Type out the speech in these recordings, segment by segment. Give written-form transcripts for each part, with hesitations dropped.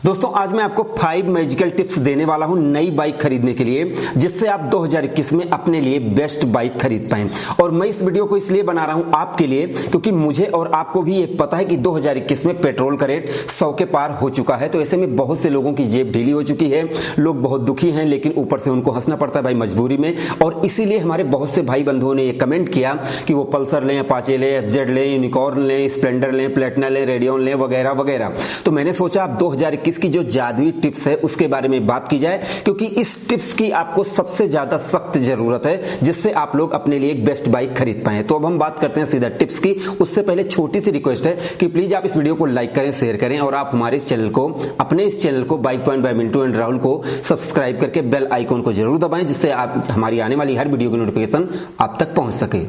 दोस्तों आज मैं आपको 5 मैजिकल टिप्स देने वाला हूं नई बाइक खरीदने के लिए, जिससे आप 2021 में अपने लिए बेस्ट बाइक खरीद पाएं। और मैं इस वीडियो को इसलिए बना रहा हूं आपके लिए, क्योंकि मुझे और आपको भी ये पता है कि 2021 में पेट्रोल का रेट 100 के पार हो चुका है। तो ऐसे में बहुत से लोगों की जेब ढीली हो चुकी है, लोग बहुत दुखी हैं, लेकिन ऊपर से उनको हंसना पड़ता है भाई मजबूरी में। और इसीलिए हमारे बहुत से भाई बंधुओं ने ये कमेंट किया कि वो पल्सर लें, अपाचे लें, एफजेड लें, यूनिकॉर्न लें, स्प्लेंडर लें, प्लेटिना लें, रेडियन लें, वगैरह वगैरह। तो मैंने सोचा आप 2021 की जो जादुई टिप्स है उसके बारे में बात की जाए, क्योंकि इस टिप्स की आपको सबसे ज्यादा सख्त जरूरत है, जिससे आप लोग अपने लिए एक बेस्ट बाइक खरीद पाएं। तो अब हम बात करते हैं सीधा टिप्स की। उससे पहले छोटी सी रिक्वेस्ट है कि प्लीज आप इस वीडियो को लाइक करें, शेयर करें, और आप हमारे इस चैनल को, अपने इस चैनल को bike point by Mintu and Rahul को सब्सक्राइब करके बेल आइकॉन को जरूर दबाएं, जिससे आप हमारी आने वाली हर वीडियो की नोटिफिकेशन आप तक पहुंच सके।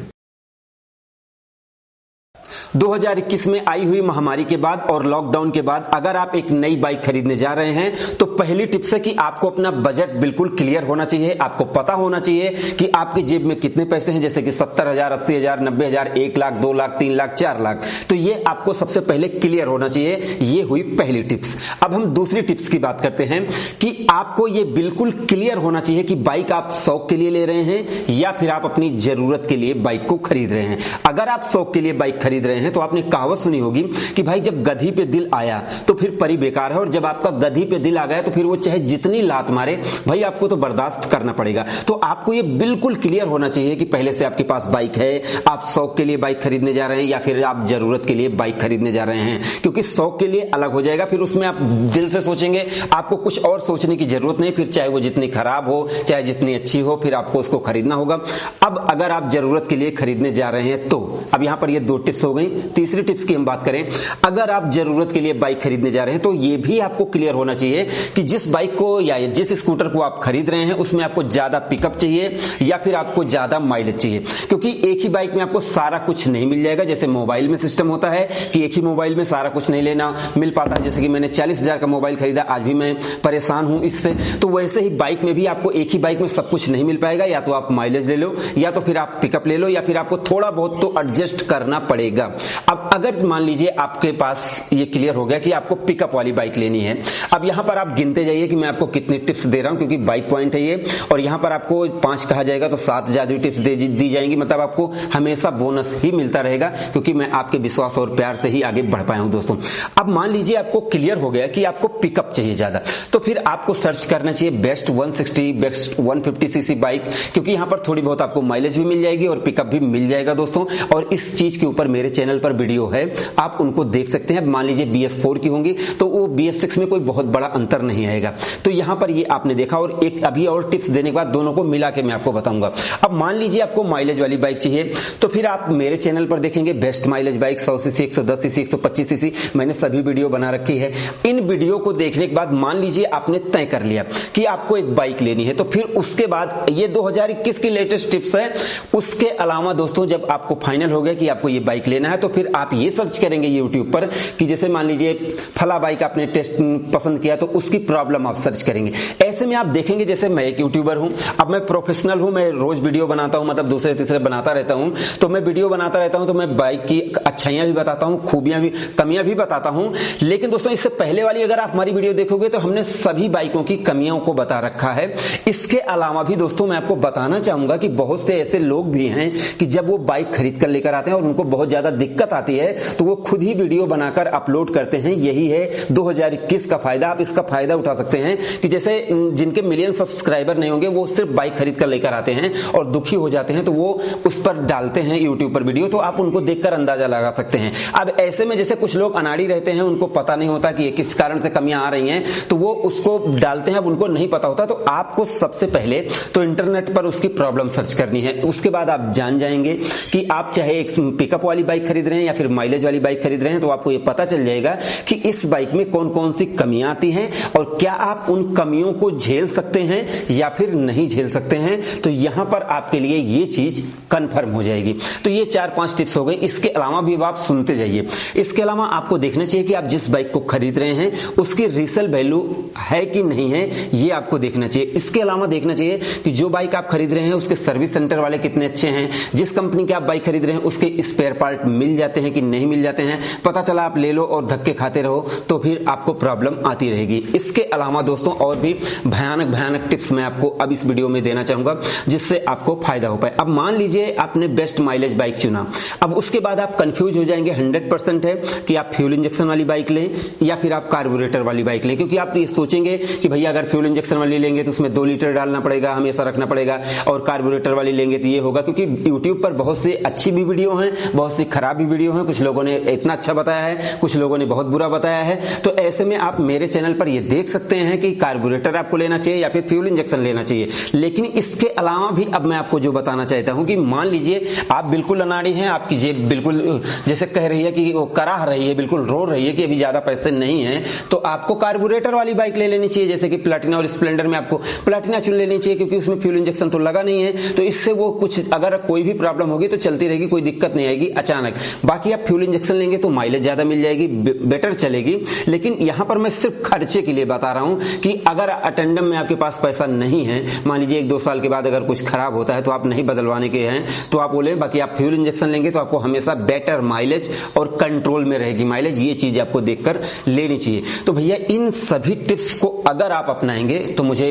2021 में आई हुई महामारी के बाद और लॉकडाउन के बाद अगर आप एक नई बाइक खरीदने जा रहे हैं तो पहली टिप्स है कि आपको अपना बजट बिल्कुल क्लियर होना चाहिए। आपको पता होना चाहिए कि आपकी जेब में कितने पैसे हैं, जैसे कि 70,000, 80,000, 90,000, 1 लाख, 2 लाख, 3 लाख, 4 लाख। तो ये आपको सबसे पहले क्लियर होना चाहिए। ये हुई पहली टिप्स। अब हम दूसरी टिप्स की बात करते हैं कि आपको ये बिल्कुल क्लियर होना चाहिए कि बाइक आप शौक के लिए ले रहे हैं या फिर आप अपनी जरूरत के लिए बाइक को खरीद रहे हैं। अगर आप शौक के लिए बाइक खरीद रहे हैं तो आपने कहावत सुनी होगी कि भाई जब गधी पे दिल आया तो फिर परी बेकार है, और जब आपका गधी पे दिल आ गया तो फिर वो चाहे जितनी लात मारे भाई आपको तो बर्दाश्त करना पड़ेगा। तो आपको ये बिल्कुल क्लियर होना चाहिए कि पहले से आपके पास बाइक है, आप शौक के लिए बाइक खरीदने जा रहे हैं या फिर आप जरूरत के लिए बाइक खरीदने जा रहे हैं। क्योंकि शौक के लिए अलग हो जाएगा, फिर उसमें आप दिल से सोचेंगे, आपको कुछ और सोचने की जरूरत नहीं। फिर चाहे वो जितनी खराब हो, चाहे जितनी अच्छी हो, फिर आपको उसको खरीदना होगा। अब अगर आप जरूरत के लिए खरीदने जा रहे हैं तो अब यहां पर ये 2 टिप्स हो गई। तीसरी टिप्स की हम बात करें, अगर आप जरूरत के लिए बाइक खरीदने जा रहे हैं तो यह भी आपको क्लियर होना चाहिए कि जिस बाइक को या जिस स्कूटर को आप खरीद रहे हैं उसमें आपको ज्यादा पिकअप चाहिए या फिर आपको ज्यादा माइलेज चाहिए। क्योंकि एक ही बाइक में आपको सारा कुछ नहीं मिल जाएगा। जैसे मोबाइल में सिस्टम होता है कि एक ही मोबाइल में सारा कुछ नहीं लेना मिल पाता है। जैसे कि मैंने 40,000 का मोबाइल खरीदा, आज भी मैं परेशान हूं इससे। तो वैसे ही बाइक में भी आपको एक ही बाइक में सब कुछ नहीं मिल पाएगा। या तो आप माइलेज ले लो, या तो फिर आप पिकअप ले लो, या फिर आपको थोड़ा बहुत तो एडजस्ट करना पड़ेगा। अब अगर मान लीजिए आपके पास ये क्लियर हो गया कि आपको पिकअप वाली बाइक लेनी है, अब यहां पर आप गिनते जाइए कि मैं आपको कितनी टिप्स दे रहा हूं, क्योंकि बाइक पॉइंट है ये, और यहां पर आपको 5 कहा जाएगा तो 7 जादुई टिप्स दी जाएंगी। मतलब आपको हमेशा बोनस ही मिलता रहेगा, क्योंकि मैं आपके विश्वास और प्यार से ही आगे बढ़ पाया हूं दोस्तों। अब मान लीजिए आपको क्लियर हो गया कि आपको पिकअप चाहिए ज्यादा, तो फिर आपको सर्च करना चाहिए बेस्ट 160, बेस्ट 150 सीसी बाइक, क्योंकि यहां पर थोड़ी बहुत आपको माइलेज भी मिल जाएगी और पिकअप भी मिल जाएगा दोस्तों। और इस चीज के ऊपर मेरे चैनल पर वीडियो है, आप उनको देख सकते हैं। मान लीजिए BS4 की होंगी तो वो BS6 में कोई बहुत बड़ा अंतर नहीं आएगा। तो यहां पर ये आपने देखा, और एक अभी और टिप्स देने के बाद दोनों को मिला के मैं आपको बताऊंगा। अब मान लीजिए आपको माइलेज वाली बाइक चाहिए, तो फिर आप मेरे चैनल पर देखेंगे best mileage bike 100 CC, 110 CC, 125 CC, मैंने सभी वीडियो बना रखी है। इन वीडियो को देखने के बाद मान लीजिए आपने तय कर लिया कि आपको एक बाइक लेनी है, तो फिर उसके बाद ये 2021 की लेटेस्ट टिप्स है। उसके अलावा दोस्तों जब आपको फाइनल हो गया कि आपको ये बाइक लेना है, तो फिर आप ये सर्च करेंगे यूट्यूब पर कि जैसे मान लीजिए फला बाइक आपने टेस्ट पसंद किया तो उसकी प्रॉब्लम आप सर्च करेंगे। ऐसे में आप देखेंगे, जैसे मैं एक यूट्यूबर हूं, अब मैं प्रोफेशनल हूं, मैं रोज वीडियो बनाता हूं, मतलब दूसरे तीसरे बनाता रहता हूं, तो मैं वीडियो बनाता रहता हूं, तो मैं बाइक की अच्छाइयां भी बताता हूं, खूबियां भी, कमियां भी बताता हूं। लेकिन दोस्तों इससे पहले वाली अगर आप हमारी वीडियो देखोगे तो हमने सभी बाइकों की कमियों को बता रखा है। इसके अलावा भी दोस्तों मैं आपको बताना चाहूंगा कि बहुत से ऐसे लोग भी हैं कि जब वो बाइक खरीद कर लेकर आते हैं और उनको बहुत ज्यादा दिक्कत आती है तो वो खुद ही वीडियो बनाकर अपलोड करते हैं। यही है 2021 का फायदा। आप इसका फायदा उठा सकते हैं कि जैसे जिनके मिलियन सब्सक्राइबर नहीं होंगे वो सिर्फ बाइक खरीद कर लेकर आते हैं और दुखी हो जाते हैं, तो वो उस पर डालते हैं यूट्यूब पर वीडियो, तो आप उनको देखकर अंदाजा लगा सकते हैं। अब ऐसे में जैसे कुछ लोग अनाड़ी रहते हैं, उनको पता नहीं होता कि किस कारण से कमियां आ रही हैं, तो वो उसको डालते हैं, अब उनको नहीं पता होता। तो आपको सबसे पहले तो इंटरनेट पर उसकी प्रॉब्लम सर्च करनी है। उसके बाद आप जान जाएंगे कि आप चाहे एक पिकअप वाली बाइक खरीद रहे हैं या फिर माइलेज वाली बाइक खरीद रहे हैं, तो आपको ये पता चल जाएगा कि इस बाइक में कौन कौन सी कमियां आती हैं और क्या आप उन कमियों को झेल सकते हैं या फिर नहीं झेल सकते हैं। तो यहां पर आपके लिए ये चीज कंफर्म हो जाएगी। तो ये 4-5 टिप्स हो गई। इसके अलावा भी आप सुनते जाइए। इसके अलावा आपको देखना चाहिए कि आप जिस बाइक को खरीद रहे हैं उसकी रीसेल वैल्यू है कि नहीं है, ये आपको देखना चाहिए। इसके अलावा देखना चाहिए कि जो बाइक आप खरीद रहे हैं उसके सर्विस सेंटर वाले कितने अच्छे हैं, जिस कंपनी की आप बाइक खरीद रहे हैं उसके स्पेयर पार्ट मिल मिल जाते हैं कि नहीं मिल जाते हैं, पता चला आप ले लो और धक्के खाते रहो तो फिर आपको प्रॉब्लम आती रहेगी। इसके अलावा दोस्तों और भी भयानक टिप्स मैं आपको अब इस वीडियो में देना चाहूंगा जिससे आपको फायदा हो पाए। अब मान लीजिए आपने बेस्ट माइलेज बाइक चुना, अब उसके बाद आप कंफ्यूज हो जाएंगे 100% है कि आप फ्यूल इंजेक्शन वाली बाइक लें या फिर आप कार्बोरेटर वाली बाइक लें, क्योंकि आप ये सोचेंगे कि भैया अगर फ्यूल इंजेक्शन वाली लेंगे तो उसमें 2 लीटर डालना पड़ेगा, हमेशा रखना पड़ेगा, और कार्बोरेटर वाली लेंगे तो ये होगा। क्योंकि यूट्यूब पर बहुत सी अच्छी भी वीडियो हैं, बहुत सी खराब भी वीडियो हैं, कुछ लोगों ने इतना अच्छा बताया है, कुछ लोगों ने बहुत बुरा बताया है। तो ऐसे में आप मेरे चैनल पर ये देख सकते हैं कि कार्बोरेटर आपको लेना चाहिए या फिर फ्यूल इंजेक्शन लेना चाहिए। लेकिन इसके अलावा भी अब मैं आपको जो बताना चाहता हूं कि मान लीजिए आप बिल्कुल अनाड़ी हैं, आपकी जेब बिल्कुल जैसे कह रही है कि वो कराह रही है, बिल्कुल रो रही है कि अभी ज्यादा पैसे नहीं है, तो आपको कार्बोरेटर वाली बाइक ले लेनी चाहिए। जैसे कि प्लैटिना और स्प्लेंडर में आपको प्लैटिना चुन लेनी चाहिए क्योंकि उसमें फ्यूल इंजेक्शन तो लगा नहीं है, तो इससे वो कुछ अगर कोई भी प्रॉब्लम होगी तो चलती रहेगी, कोई दिक्कत नहीं आएगी अचानक। बाकी आप फ्यूल इंजेक्शन लेंगे तो माइलेज ज्यादा मिल जाएगी, बेटर चलेगी। लेकिन यहां पर मैं सिर्फ खर्चे के लिए बता रहा हूं कि अगर अटेंडम में आपके पास पैसा नहीं है, मान लीजिए 1-2 साल के बाद अगर कुछ खराब होता है तो आप नहीं बदलवाने के हैं तो आप बोले, बाकी आप फ्यूल इंजेक्शन लेंगे तो आपको हमेशा बेटर माइलेज और कंट्रोल में रहेगी माइलेज, ये चीज आपको देखकर लेनी चाहिए। तो भैया इन सभी टिप्स को अगर आप अपनाएंगे तो मुझे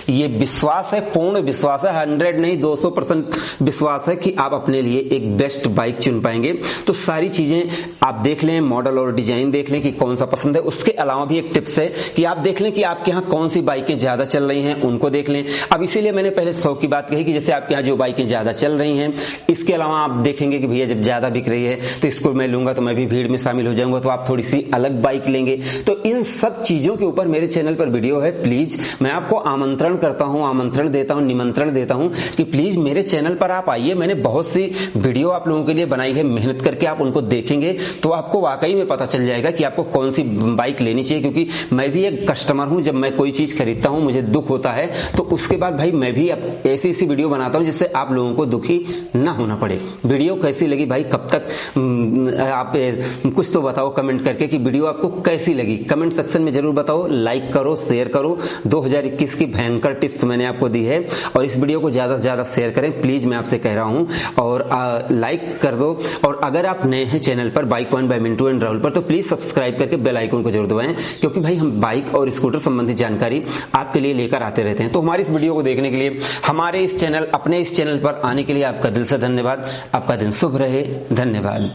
ये विश्वास है, पूर्ण विश्वास है, 100 नहीं 200% विश्वास है कि आप अपने लिए एक बेस्ट बाइक चुन पाएंगे। तो सारी चीजें आप देख लें, मॉडल और डिजाइन देख लें कि कौन सा पसंद है। उसके अलावा भी एक टिप्स है कि आप देख लें कि आपके यहाँ कौन सी बाइकें ज्यादा चल रही हैं, उनको देख लें। अब इसीलिए मैंने पहले 100 की बात कही कि जैसे आपके यहाँ जो बाइकें ज्यादा चल रही हैं, इसके अलावा आप देखेंगे कि भैया जब ज्यादा बिक रही है तो इसको मैं लूंगा तो मैं भी भीड़ में शामिल हो जाऊंगा, तो आप थोड़ी सी अलग बाइक लेंगे। तो इन सब चीजों के ऊपर मेरे चैनल पर वीडियो है। प्लीज मैं आपको आमंत्रण करता हूं, आमंत्रण देता हूं, निमंत्रण देता हूं कि प्लीज मेरे चैनल पर आप आइए। मैंने बहुत सी वीडियो आप लोगों के लिए बनाई है, मेहनत करके आप उनको देखेंगे तो आपको वाकई में पता चल जाएगा कि आपको कौन सी बाइक लेनी चाहिए। क्योंकि मैं भी एक कस्टमर हूं, जब मैं कोई चीज खरीदता हूं मुझे दुख होता है, तो उसके बाद भाई मैं भी ऐसी वीडियो बनाता हूं जिससे आप लोगों को दुखी ना होना पड़े। वीडियो कैसी लगी भाई, कब तक आप कुछ तो बताओ कमेंट करके कि वीडियो आपको कैसी लगी, कमेंट सेक्शन में जरूर बताओ। लाइक करो, शेयर करो। 2021 की भयंकर टिप्स मैंने आपको दी है और इस वीडियो को ज्यादा से ज्यादा शेयर करें प्लीज, मैं आपसे कह रहा हूं, और लाइक कर दो। और अगर आप नए हैं चैनल पर bike point by Mintu and Rahul पर, तो प्लीज सब्सक्राइब करके बेल आइकन को जरूर दबाएं, क्योंकि भाई हम बाइक और स्कूटर संबंधित जानकारी आपके लिए लेकर आते रहते हैं। तो हमारी इस वीडियो को देखने के लिए, हमारे इस चैनल, अपने इस चैनल पर आने के लिए आपका दिल से धन्यवाद। आपका दिन शुभ रहे, धन्यवाद।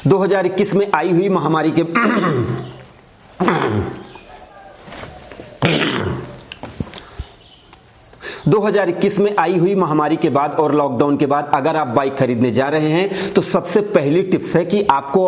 2021 में आई हुई महामारी के 2021 में आई हुई महामारी के बाद और लॉकडाउन के बाद अगर आप बाइक खरीदने जा रहे हैं तो सबसे पहली टिप्स है कि आपको